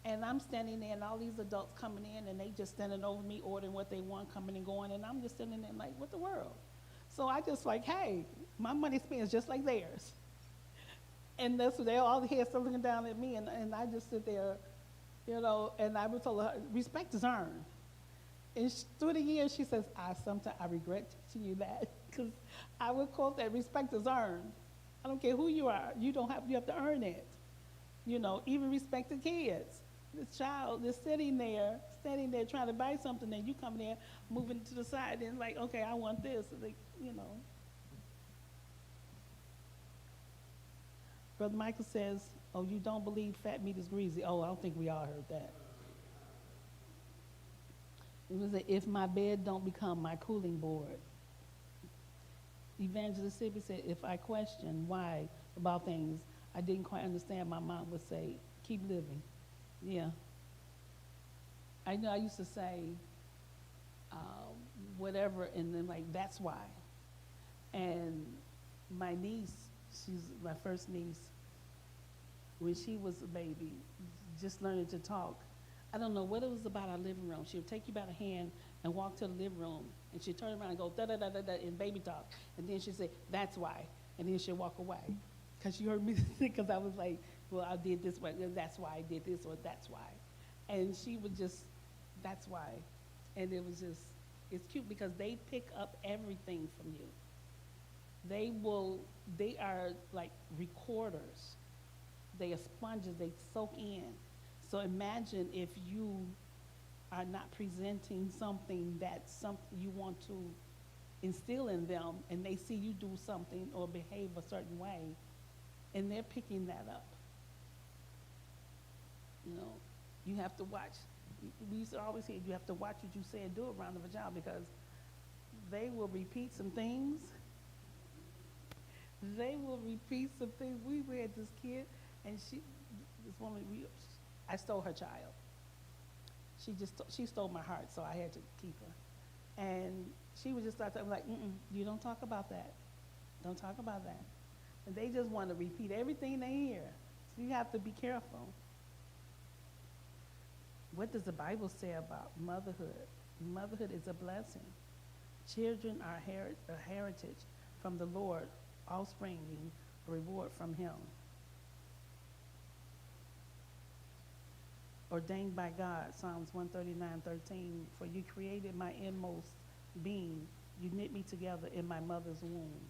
And I'm standing there, and all these adults coming in, and they just standing over me, ordering what they want, coming and going, and I'm just standing there like, what the world? So I just like, hey, my money spends just like theirs. And that's what they all the heads still looking down at me, and I just sit there, you know, and I would tell her, respect is earned. And through the years, she says, sometimes I regret teaching you that, because I would quote that respect is earned. I don't care who you are, you have to earn it. You know, even respect the kids. This child is sitting there trying to buy something, and you come there, moving to the side, and like, okay, I want this, like, you know. Brother Michael says, oh, you don't believe fat meat is greasy. Oh, I don't think we all heard that. It was if my bed don't become my cooling board. Evangelist Sippy said, if I question why about things I didn't quite understand, my mom would say, keep living. Yeah. I know I used to say whatever, and then like, that's why. And my niece, she's my first niece, when she was a baby, just learning to talk, I don't know what it was about our living room. She would take you by the hand and walk to the living room, and she'd turn around and go da-da-da-da-da in baby talk, and then she'd say, that's why, and then she'd walk away. Because she heard me because I was like, well, I did this, that's why I did this, or that's why. And she would just, that's why. And it was just, it's cute because they pick up everything from you. They are like recorders. They are sponges, they soak in. So imagine if you are not presenting something you want to instill in them, and they see you do something or behave a certain way, and they're picking that up. You know, you have to watch. We used to always hear, you have to watch what you say and do around the child, because they will repeat some things. They will repeat some things. We had this kid, and this woman, I stole her child. She stole my heart, so I had to keep her. And she would just start talking like, you don't talk about that. Don't talk about that. And they just want to repeat everything they hear. So you have to be careful. What does the Bible say about motherhood? Motherhood is a blessing. Children are a heritage from the Lord, offspring being a reward from him. Ordained by God, Psalms 139:13, for you created my inmost being. You knit me together in my mother's womb.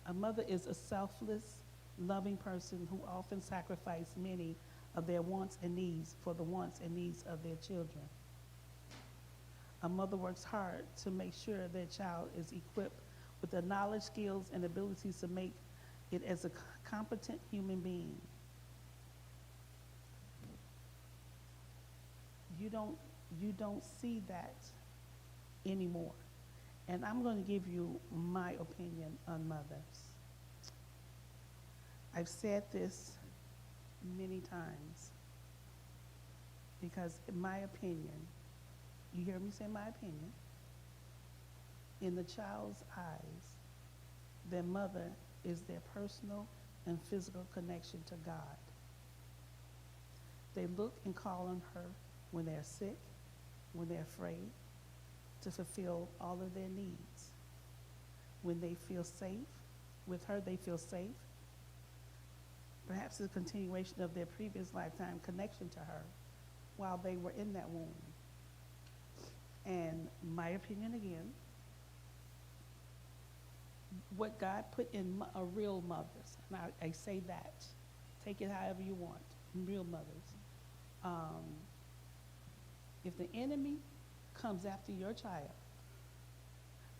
A mother is a selfless, loving person who often sacrifices many of their wants and needs for the wants and needs of their children. A mother works hard to make sure their child is equipped with the knowledge, skills, and abilities to make it as a competent human being. You don't see that anymore. And I'm going to give you my opinion on mothers. I've said this many times because in my opinion, you hear me say my opinion, in the child's eyes, their mother is their personal and physical connection to God. They look and call on her when they're sick, when they're afraid, to fulfill all of their needs. When they feel safe, with her they feel safe. Perhaps a continuation of their previous lifetime connection to her while they were in that womb. And my opinion again, what God put in a real mothers, and I say that, take it however you want, real mothers. If the enemy comes after your child,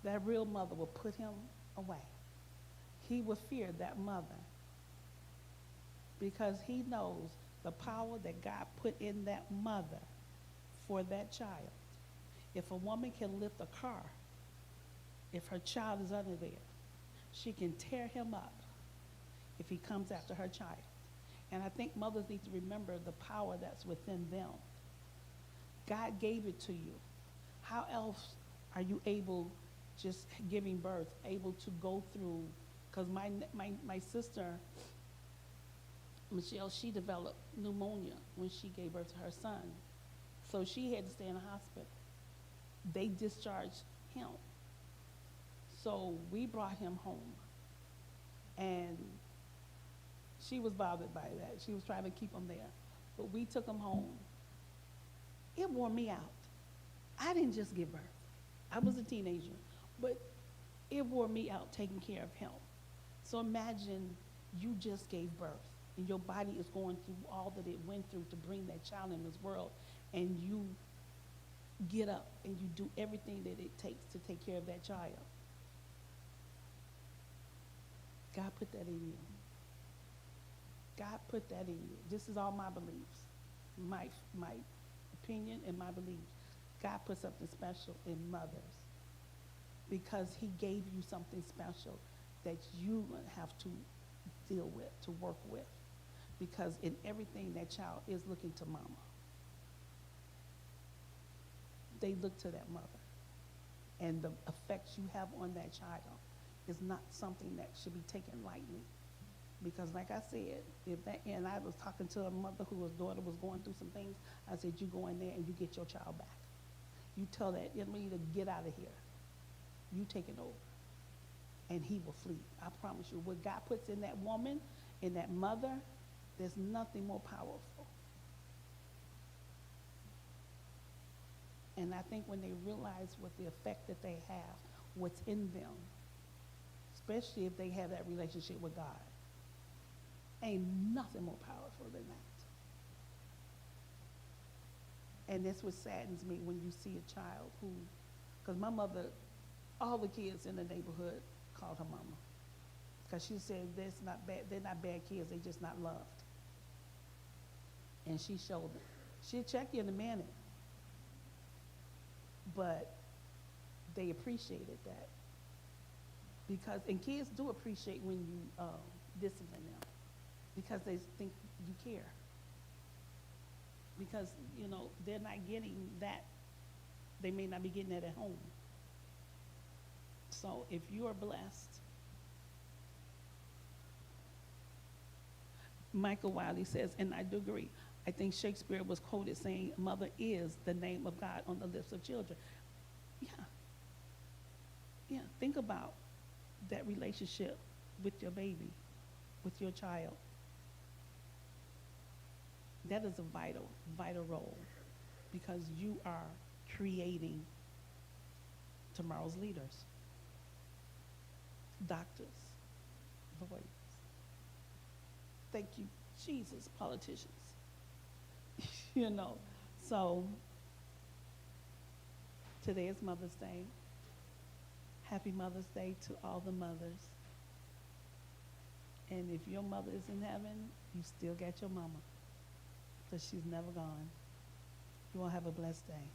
that real mother will put him away. He will fear that mother because he knows the power that God put in that mother for that child. If a woman can lift a car, if her child is under there, she can tear him up if he comes after her child. And I think mothers need to remember the power that's within them. God gave it to you. How else are you able, just giving birth, able to go through, because my sister, Michelle, she developed pneumonia when she gave birth to her son. So she had to stay in the hospital. They discharged him. So we brought him home. And she was bothered by that. She was trying to keep him there. But we took him home. It wore me out. I didn't just give birth. I was a teenager. But it wore me out taking care of him. So imagine you just gave birth and your body is going through all that it went through to bring that child in this world, and you get up and you do everything that it takes to take care of that child. God put that in you. God put that in you. This is all my beliefs, my opinion and my beliefs. God put something special in mothers because he gave you something special that you have to deal with, to work with. Because in everything, that child is looking to mama. They look to that mother. And the effects you have on that child is not something that should be taken lightly. Because like I said, and I was talking to a mother whose daughter was going through some things. I said, you go in there and you get your child back. You tell that enemy to get out of here. You take it over. And he will flee. I promise you, what God puts in that woman, in that mother, there's nothing more powerful. And I think when they realize what the effect that they have, what's in them, especially if they have that relationship with God, ain't nothing more powerful than that. And that's what saddens me when you see a child who, because my mother, all the kids in the neighborhood called her mama. Because she said they're not bad kids, they just not loved. And she showed them. She'll check you in a minute. But they appreciated that. Because, and kids do appreciate when you discipline them. Because they think you care. Because, you know, they're not getting that. They may not be getting that at home. So if you are blessed, Michael Wiley says, and I do agree, I think Shakespeare was quoted saying, mother is the name of God on the lips of children. Yeah, think about that relationship with your baby, with your child. That is a vital, vital role because you are creating tomorrow's leaders, doctors, lawyers. Thank you, Jesus, politicians. You know, so Today is Mother's Day. Happy Mother's Day to all the mothers. And if your mother is in heaven, you still got your mama, because she's never gone. You all have a blessed day.